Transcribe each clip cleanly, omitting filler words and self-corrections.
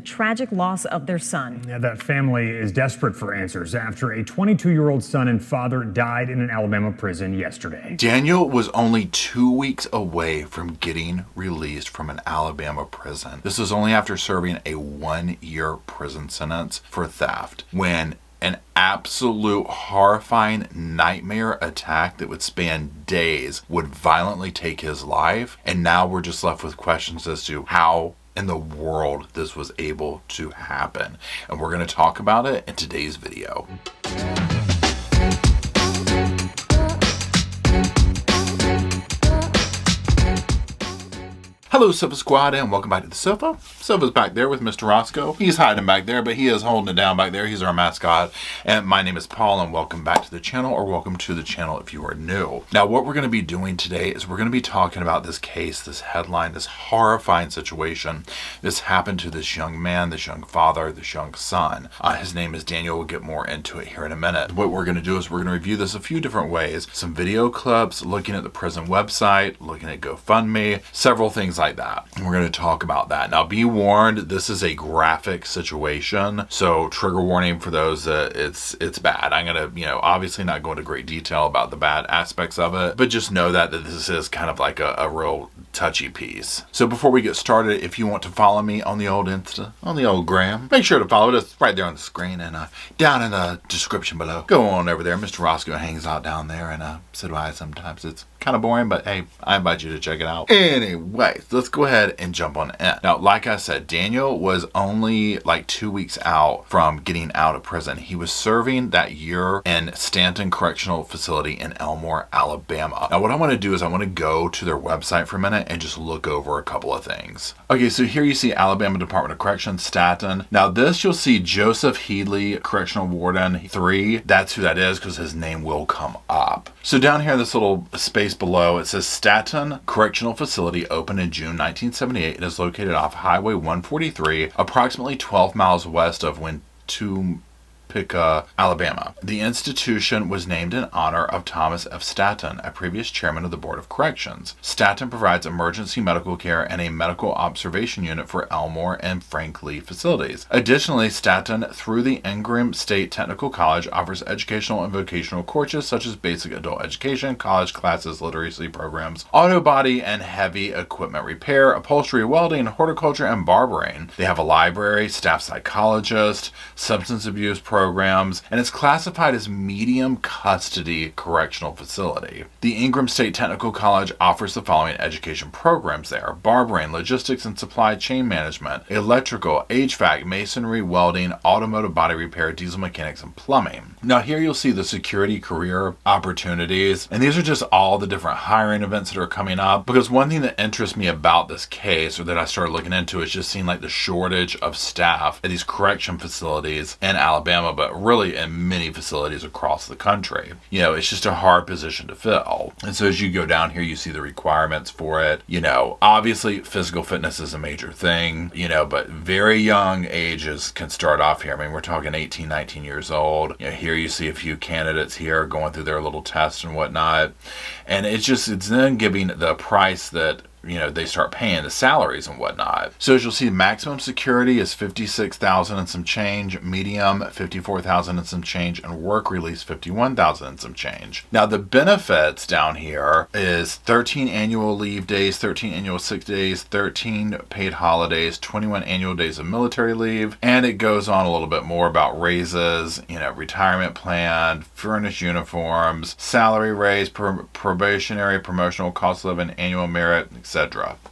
Tragic loss of their son. Yeah, that family is desperate for answers after a 22-year-old son and father died in an Alabama prison yesterday. Daniel was only 2 weeks away from getting released from an Alabama prison. This was only after serving a 1-year prison sentence for theft, when an absolute horrifying nightmare attack that would span days would violently take his life. And now we're just left with questions as to how in the world this was able to happen. And we're going to talk about it in today's video. Hello, Sofa Squad, and welcome back to the sofa. Sofa's back there with Mr. Roscoe. He's hiding back there, but he is holding it down back there. He's our mascot. And my name is Paul, and welcome back to the channel, or welcome to the channel if you are new. Now, what we're going to be doing today is we're going to be talking about this case, this headline, this horrifying situation. This happened to this young man, this young father, this young son. His name is Daniel. We'll get more into it here in a minute. What we're going to do is we're going to review this a few different ways. Some video clips, looking at the prison website, looking at GoFundMe, several things like that. And we're going to talk about that. Now, be warned, this is a graphic situation, so trigger warning for those that it's bad. I'm going to, obviously not go into great detail about the bad aspects of it, but just know that this is kind of like a real touchy piece. So before we get started, if you want to follow me on the old Insta, on the old gram, make sure to follow us right there on the screen and down in the description below. Go on over there. Mr. Roscoe hangs out down there, and so do I sometimes. It's kind of boring, but hey, I invite you to check it out. Anyway, let's go ahead and jump on in. Now, like I said, Daniel was only like 2 weeks out from getting out of prison. He was serving that year in Stanton Correctional Facility in Elmore, Alabama. Now, what I want to do is I want to go to their website for a minute and just look over a couple of things. Okay, so here you see Alabama Department of Corrections, Stanton. Now, this you'll see Joseph Headley, Correctional Warden 3. That's who that is because his name will come up. So down here, this little space below, it says Stanton Correctional Facility opened in June 1978. It is located off Highway 143, approximately 12 miles west of Topeka, Alabama. The institution was named in honor of Thomas F. Stanton, a previous chairman of the Board of Corrections. Stanton provides emergency medical care and a medical observation unit for Elmore and Frank Lee facilities. Additionally, Stanton, through the Ingram State Technical College, offers educational and vocational courses such as basic adult education, college classes, literacy programs, auto body and heavy equipment repair, upholstery, welding, horticulture, and barbering. They have a library, staff psychologist, substance abuse programs, and it's classified as medium custody correctional facility. The Ingram State Technical College offers the following education programs there: barbering, logistics and supply chain management, electrical, HVAC, masonry, welding, automotive body repair, diesel mechanics, and plumbing. Now here you'll see the security career opportunities, and these are just all the different hiring events that are coming up, because one thing that interests me about this case, or that I started looking into, is just seeing like the shortage of staff at these correction facilities in Alabama, but really in many facilities across the country. It's just a hard position to fill. And so as you go down here, you see the requirements for it. Obviously physical fitness is a major thing, but very young ages can start off here. I mean, we're talking 18, 19 years old. Here you see a few candidates here going through their little tests and whatnot. And it's then giving the price that they start paying the salaries and whatnot. So as you'll see, maximum security is $56,000 and some change, medium $54,000 and some change, and work release $51,000 and some change. Now the benefits down here is 13 annual leave days, 13 annual sick days, 13 paid holidays, 21 annual days of military leave, and it goes on a little bit more about raises, retirement plan, furnished uniforms, salary raise, probationary, promotional, cost of living, annual merit, etc.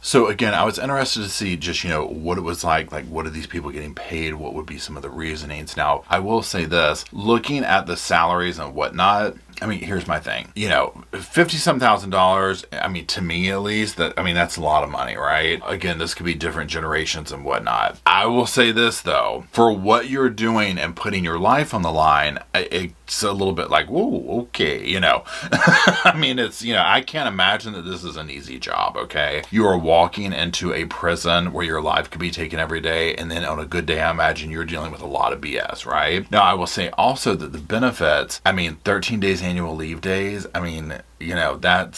So again, I was interested to see just, what it was like what are these people getting paid? What would be some of the reasonings? Now, I will say this, looking at the salaries and whatnot, I mean, here's my thing. $50-some thousand, I mean, to me at least, that's a lot of money, right? Again, this could be different generations and whatnot. I will say this though, for what you're doing and putting your life on the line, it's a little bit like, whoa, okay, I mean, it's, I can't imagine that this is an easy job, okay? You are walking into a prison where your life could be taken every day, and then on a good day, I imagine you're dealing with a lot of BS, right? Now, I will say also that the benefits, 13 days annual leave days, I mean, you know, that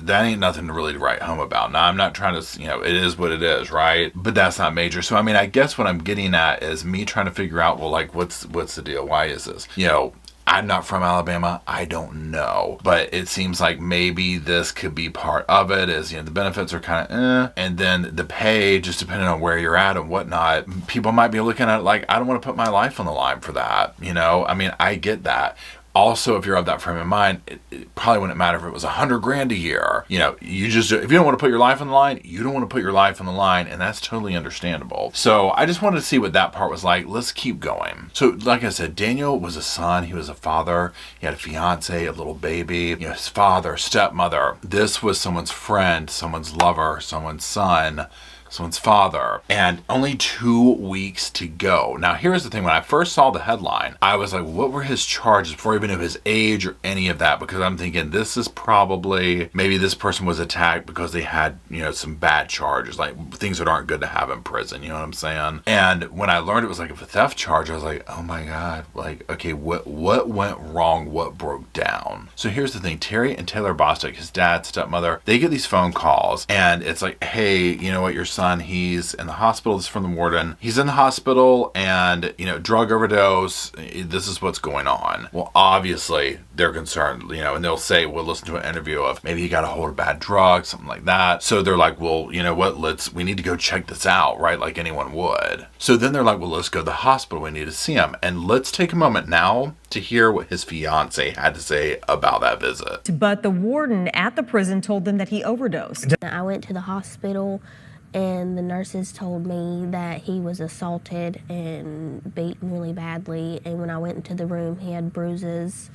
ain't nothing to really write home about. Now, I'm not trying to, you know, it is what it is, right? But that's not major. So, I mean, I guess what I'm getting at is me trying to figure out, well, like, what's the deal? Why is this? You know, I'm not from Alabama. I don't know. But it seems like maybe this could be part of it, is, you know, the benefits are kind of and then the pay, just depending on where you're at and whatnot, people might be looking at it like, I don't want to put my life on the line for that. You know, I mean, I get that. Also, if you're of that frame of mind, it probably wouldn't matter if it was $100,000 a year. You know, you just, if you don't want to put your life on the line, you don't want to put your life on the line, and that's totally understandable. So I just wanted to see what that part was like. Let's keep going. So, like I said, Daniel was a son. He was a father. He had a fiance, a little baby. You know, his father, stepmother. This was someone's friend, someone's lover, someone's son, someone's father, and only 2 weeks to go. Now, here's the thing. When I first saw the headline, I was like, what were his charges, before I even knew his age or any of that? Because I'm thinking, this is probably, maybe this person was attacked because they had, you know, some bad charges, like things that aren't good to have in prison, you know what I'm saying? And when I learned it was like a theft charge, I was like, oh my God, like, okay, what went wrong? What broke down? So here's the thing. Terry and Taylor Bostic, his dad, stepmother, they get these phone calls, and it's like, hey, you know what, your son, he's in the hospital. This is from the warden. He's in the hospital, and, you know, drug overdose. This is what's going on. Well, obviously they're concerned, you know, and they'll say, we'll listen to an interview of maybe he got a hold of bad drugs, something like that. So they're like, well, you know what, we need to go check this out, right? Like anyone would. So then they're like, well, let's go to the hospital. We need to see him. And let's take a moment now to hear what his fiance had to say about that visit. But the warden at the prison told them that he overdosed. I went to the hospital, and the nurses told me that he was assaulted and beaten really badly. And when I went into the room, he had bruises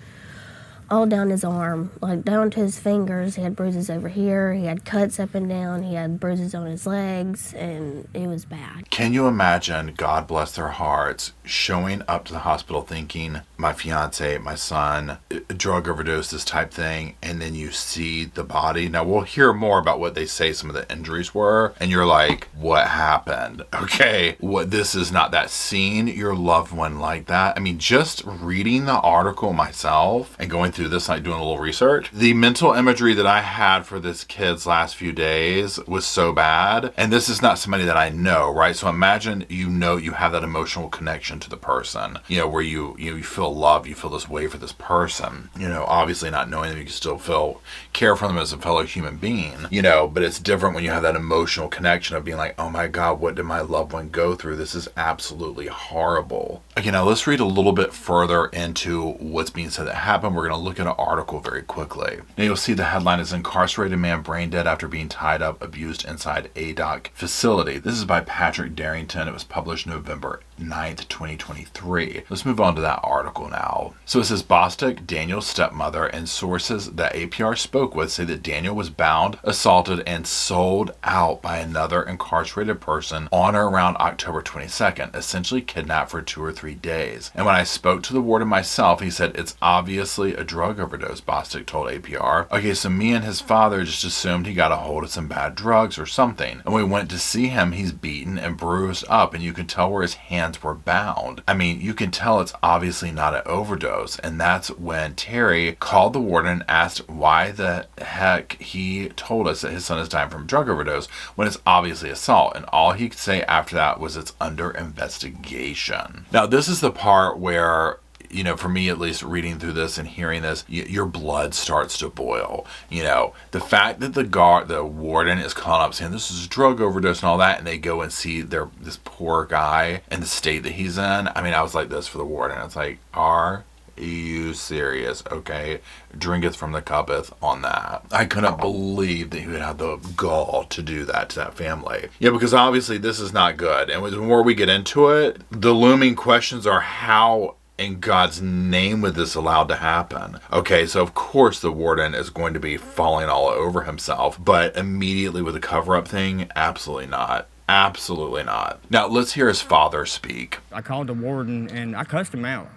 all down his arm, like down to his fingers. He had bruises over here. He had cuts up and down. He had bruises on his legs, and it was bad. Can you imagine, God bless their hearts, showing up to the hospital thinking, my fiance, my son, drug overdose, this type thing, and then you see the body? Now, we'll hear more about what they say some of the injuries were, and you're like, what happened? Okay, this is not that. Seeing your loved one like that. I mean, just reading the article myself and going through this, like doing a little research, the mental imagery that I had for this kid's last few days was so bad. And this is not somebody that I know, right? So imagine, you know, you have that emotional connection to the person, you know, where you feel love, you feel this way for this person, you know, obviously not knowing them, you can still care for them as a fellow human being, you know, but it's different when you have that emotional connection of being like, oh my God, what did my loved one go through? This is absolutely horrible. Okay, now let's read a little bit further into what's being said that happened. We're going to look at an article very quickly. Now you'll see the headline is Incarcerated Man Brain Dead After Being Tied Up, Abused Inside ADOC Facility. This is by Patrick Darrington. It was published November 9th, 2023. Let's move on to that article now. So it says, Bostic, Daniel's stepmother, and sources that APR spoke with say that Daniel was bound, assaulted, and sold out by another incarcerated person on or around October 22nd, essentially kidnapped for 2 or 3 days. And when I spoke to the warden myself, he said it's obviously a drug overdose, Bostic told APR. Okay, so me and his father just assumed he got a hold of some bad drugs or something. And we went to see him, he's beaten and bruised up, and you can tell where his hands were bound. I mean, you can tell it's obviously not an overdose. And that's when Terry called the warden and asked why the heck he told us that his son is dying from a drug overdose when it's obviously assault. And all he could say after that was it's under investigation. Now, this is the part where, you know, for me at least, reading through this and hearing this, your blood starts to boil. You know, the fact that the warden is calling up saying this is a drug overdose and all that, and they go and see this poor guy and the state that he's in. I mean, I was like this for the warden. It's like, are you serious? Okay, drinketh from the cuppeth on that. I couldn't believe that he would have the gall to do that to that family. Yeah, because obviously this is not good. And the more we get into it, the looming questions are, how in God's name would this allowed to happen? Okay, so of course the warden is going to be falling all over himself, but immediately with the cover-up thing, absolutely not. Absolutely not. Now let's hear his father speak. I called the warden and I cussed him out.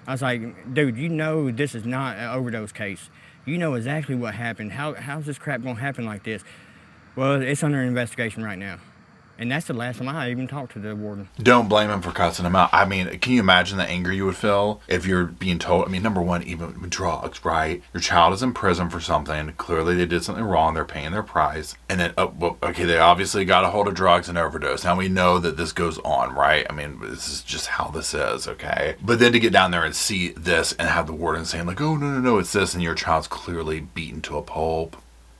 I was like, dude, you know this is not an overdose case. You know exactly what happened. How's this crap gonna happen like this? Well, it's under investigation right now. And that's the last time I even talked to the warden. Don't blame him for cussing him out. I mean, can you imagine the anger you would feel if you're being told? I mean, number one, even with drugs, right? Your child is in prison for something. Clearly, they did something wrong. They're paying their price. And then, okay, they obviously got a hold of drugs and overdose. Now we know that this goes on, right? I mean, this is just how this is, okay? But then to get down there and see this and have the warden saying, like, oh, no, it's this, and your child's clearly beaten to a pulp.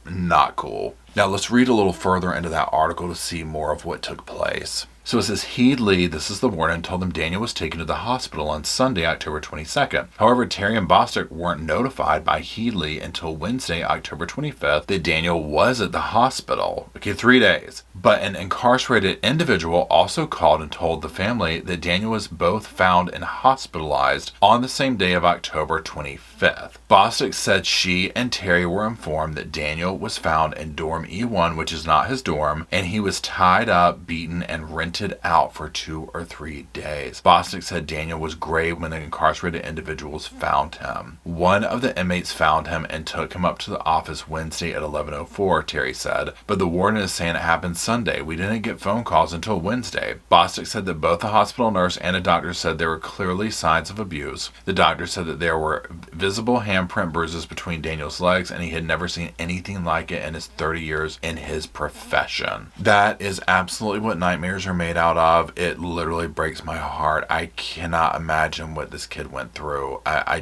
Not cool. Now let's read a little further into that article to see more of what took place. So it says, Headley, this is the warden, told them Daniel was taken to the hospital on Sunday, October 22nd. However, Terry and Bostic weren't notified by Headley until Wednesday, October 25th, that Daniel was at the hospital. Okay, 3 days. But an incarcerated individual also called and told the family that Daniel was both found and hospitalized on the same day of October 25th. Bostic said she and Terry were informed that Daniel was found in dorm E1, which is not his dorm, and he was tied up, beaten, and rented out for 2 or 3 days. Bostic said Daniel was grave when the incarcerated individuals found him. One of the inmates found him and took him up to the office Wednesday at 11:04, Terry said, but the warden is saying it happened Sunday. We didn't get phone calls until Wednesday. Bostic said that both the hospital nurse and a doctor said there were clearly signs of abuse. The doctor said that there were visible handprint bruises between Daniel's legs, and he had never seen anything like it in his 30 years in his profession. That is absolutely what nightmares are made out of. It literally breaks my heart. I cannot imagine what this kid went through. I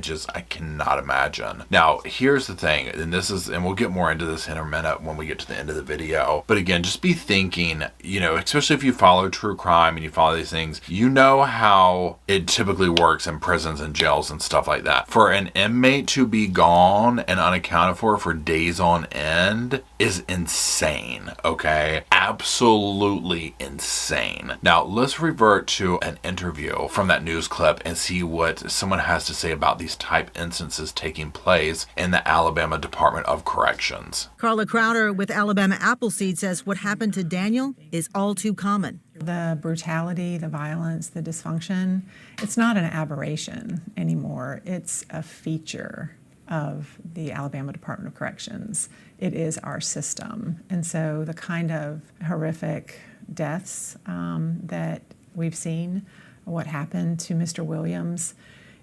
cannot imagine. Now, here's the thing, and we'll get more into this in a minute when we get to the end of the video. But again, just be thinking, especially if you follow true crime and you follow these things, you know how it typically works in prisons and jails and stuff like that. For an inmate to be gone and unaccounted for days on end is insane, okay? Absolutely insane. Now, let's revert to an interview from that news clip and see what someone has to say about these type instances taking place in the Alabama Department of Corrections. Carla Crowder with Alabama Appleseed says what happened to Daniel is all too common. The brutality, the violence, the dysfunction, it's not an aberration anymore. It's a feature of the Alabama Department of Corrections. It is our system. And so the kind of horrific deaths that we've seen, what happened to Mr. Williams,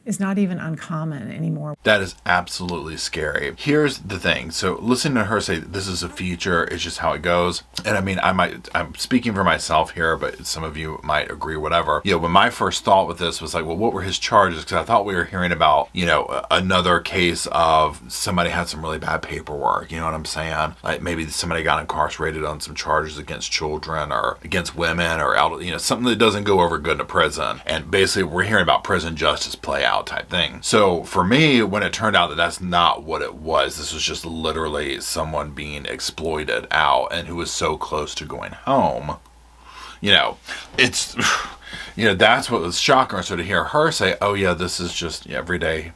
is not even uncommon anymore. That is absolutely scary. Here's the thing. So listening to her say this is a feature, it's just how it goes. And I mean, I'm speaking for myself here, but some of you might agree, whatever. When my first thought with this was like, well, what were his charges? Because I thought we were hearing about, another case of somebody had some really bad paperwork. You know what I'm saying? Like maybe somebody got incarcerated on some charges against children or against women or something that doesn't go over good in a prison. And basically we're hearing about prison justice play out type thing. So for me, when it turned out that that's not what it was, this was just literally someone being exploited out and who was so close to going home, it's that's what was shocking. So to hear her say, oh yeah, this is just every day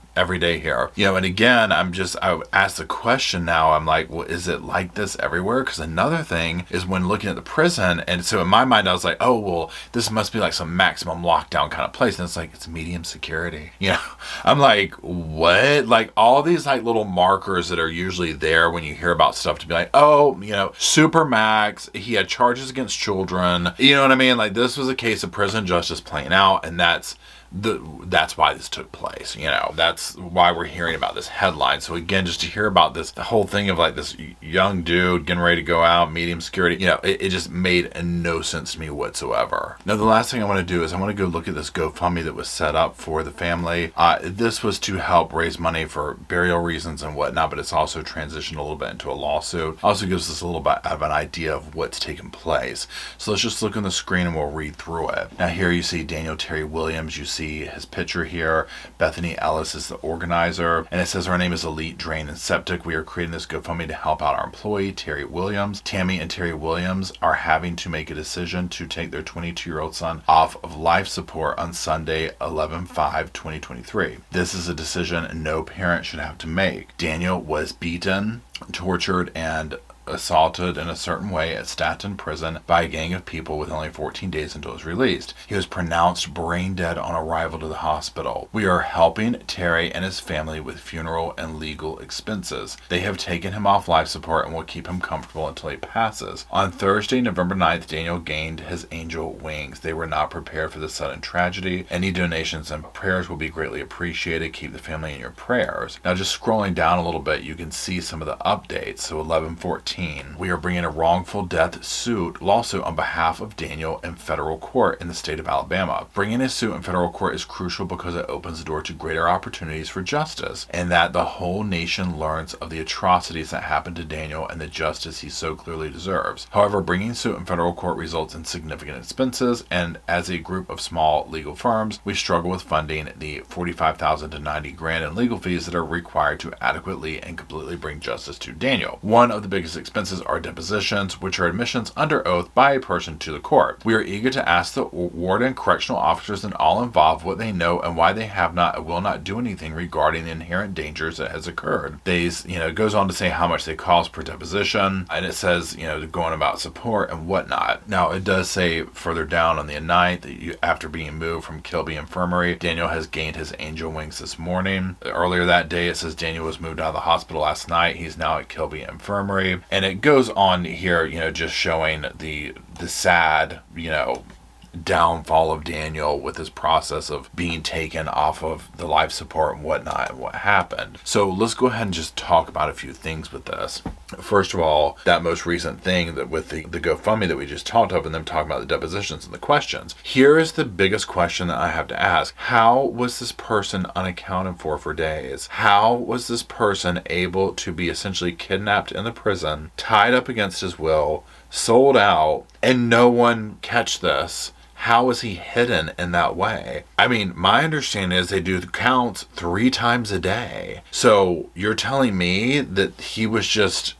here, and again, I ask the question now, I'm like, well, is it like this everywhere? Because another thing is when looking at the prison, and so in my mind, I was like, oh, well, this must be like some maximum lockdown kind of place. And it's like, it's medium security. I'm like, what? Like all these like little markers that are usually there when you hear about stuff to be like, oh, super max, he had charges against children. You know what I mean? Like this was a case of prison justice playing out, and that's why this took place. That's why we're hearing about this headline. So again, just to hear about this, the whole thing of like this young dude getting ready to go out, medium security, it just made no sense to me whatsoever. Now, the last thing I want to do is I want to go look at this GoFundMe that was set up for the family. This was to help raise money for burial reasons and whatnot, but it's also transitioned a little bit into a lawsuit. Also gives us a little bit of an idea of what's taken place. So let's just look on the screen and we'll read through it. Now here you see Daniel Terry Williams. You see his picture here. Bethany Ellis is the organizer, and it says our name is Elite Drain and Septic. We are creating this GoFundMe to help out our employee Terry Williams. Tammy and Terry Williams are having to make a decision to take their 22-year-old son off of life support on Sunday, 11/5/2023. This is a decision no parent should have to make. Daniel was beaten, tortured, and assaulted in a certain way at Staten Prison by a gang of people with only 14 days until his released. He was pronounced brain dead on arrival to the hospital. We are helping Terry and his family with funeral and legal expenses. They have taken him off life support and will keep him comfortable until he passes. On Thursday, November 9th, Daniel gained his angel wings. They were not prepared for this sudden tragedy. Any donations and prayers will be greatly appreciated. Keep the family in your prayers. Now, just scrolling down a little bit, you can see some of the updates. So 11/14, we are bringing a wrongful death lawsuit on behalf of Daniel in federal court in the state of Alabama. Bringing a suit in federal court is crucial because it opens the door to greater opportunities for justice, and that the whole nation learns of the atrocities that happened to Daniel and the justice he so clearly deserves. However, bringing suit in federal court results in significant expenses, and as a group of small legal firms, we struggle with funding the $45,000 to $90,000 in legal fees that are required to adequately and completely bring justice to Daniel. One of the biggest expenses are depositions, which are admissions under oath by a person to the court. We are eager to ask the warden, correctional officers, and all involved what they know and why they have not and will not do anything regarding the inherent dangers that has occurred. It goes on to say how much they cost per deposition, and it says, going about support and whatnot. Now, it does say further down on the 9th that after being moved from Kilby Infirmary, Daniel has gained his angel wings this morning. Earlier that day, it says Daniel was moved out of the hospital last night. He's now at Kilby Infirmary. And it goes on here, just showing the sad, downfall of Daniel with his process of being taken off of the life support and whatnot and what happened. So let's go ahead and just talk about a few things with this. First of all, that most recent thing that with the GoFundMe that we just talked of, and them talking about the depositions and the questions. Here is the biggest question that I have to ask. How was this person unaccounted for days? How was this person able to be essentially kidnapped in the prison, tied up against his will, sold out, and no one catch this? How is he hidden in that way? I mean, my understanding is they do the counts 3 times a day. So you're telling me that he was just,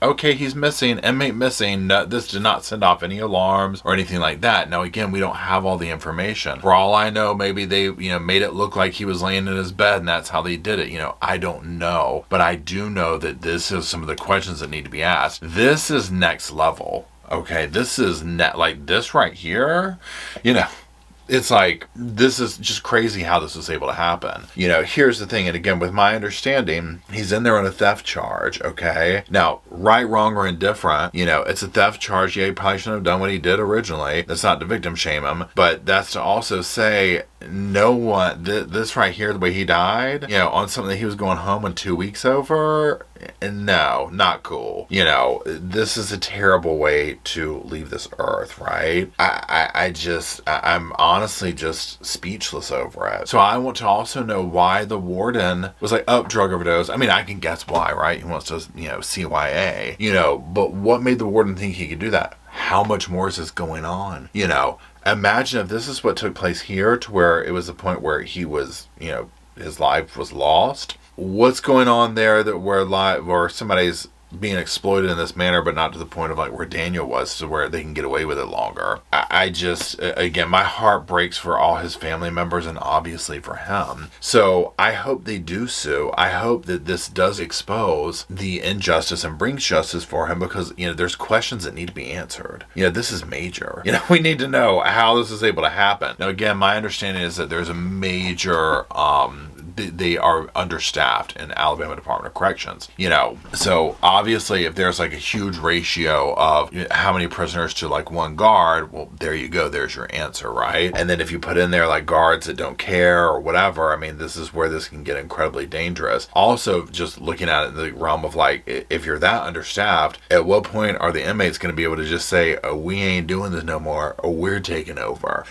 okay, he's missing, inmate missing. No, this did not send off any alarms or anything like that. Now, again, we don't have all the information. For all I know, maybe they, made it look like he was laying in his bed and that's how they did it. I don't know. But I do know that this is some of the questions that need to be asked. This is next level. Okay, this is like this right here, it's like, this is just crazy how this was able to happen. Here's the thing, and again, with my understanding, he's in there on a theft charge, okay? Now, right, wrong, or indifferent, it's a theft charge. Yeah, he probably shouldn't have done what he did originally. That's not to victim shame him, but that's to also say, no one, this right here, the way he died, on something that he was going home in 2 weeks over, no, not cool. This is a terrible way to leave this earth, right? I'm honestly just speechless over it. So I want to also know why the warden was like, drug overdose. I mean, I can guess why, right? He wants to, CYA, but what made the warden think he could do that? How much more is this going on? Imagine if this is what took place here, to where it was the point where he was, his life was lost. What's going on there that where somebody's being exploited in this manner, but not to the point of like where Daniel was, to where they can get away with it longer. I just, again, my heart breaks for all his family members and obviously for him. So I hope they do sue. I hope that this does expose the injustice and brings justice for him, because, there's questions that need to be answered. This is major. We need to know how this is able to happen. Now, again, my understanding is that there's a major, they are understaffed in Alabama Department of Corrections, so obviously if there's like a huge ratio of how many prisoners to like one guard, well, there you go, there's your answer, right? And then if you put in there like guards that don't care or whatever, I mean, this is where this can get incredibly dangerous. Also, just looking at it in the realm of like, if you're that understaffed, at what point are the inmates going to be able to just say, we ain't doing this no more, or we're taking over,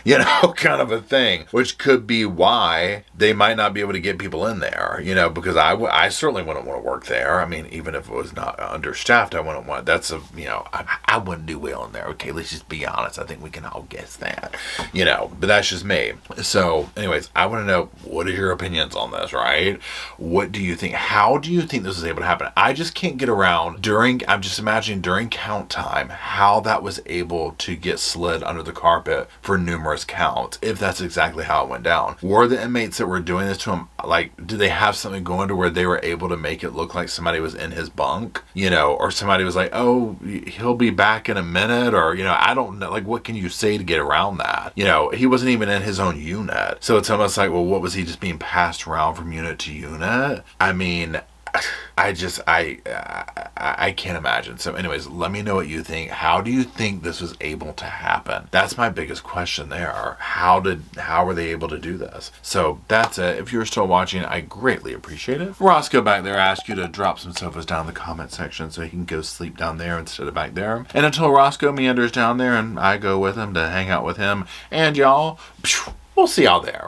kind of a thing, which could be why they might not be able to get people in there, because I certainly wouldn't want to work there. I mean, even if it was not understaffed, I wouldn't want, I wouldn't do well in there. Okay, let's just be honest. I think we can all guess that, but that's just me. So anyways, I want to know, what are your opinions on this, right? What do you think? How do you think this is able to happen? I just can't get around I'm just imagining during count time, how that was able to get slid under the carpet for numerous counts, if that's exactly how it went down. Were the inmates that were doing this to him Like, do they have something going to where they were able to make it look like somebody was in his bunk, you know, or somebody was like, oh, he'll be back in a minute, or, you know, I don't know, like, what can you say to get around that? You know, he wasn't even in his own unit. So it's almost like, well, what was he just being passed around from unit to unit? I mean, I can't imagine. So anyways, let me know what you think. How do you think this was able to happen? That's my biggest question there. How were they able to do this? So that's it. If you're still watching, I greatly appreciate it. Roscoe back there asked you to drop some sofas down in the comment section so he can go sleep down there instead of back there. And until Roscoe meanders down there and I go with him to hang out with him and y'all, we'll see y'all there.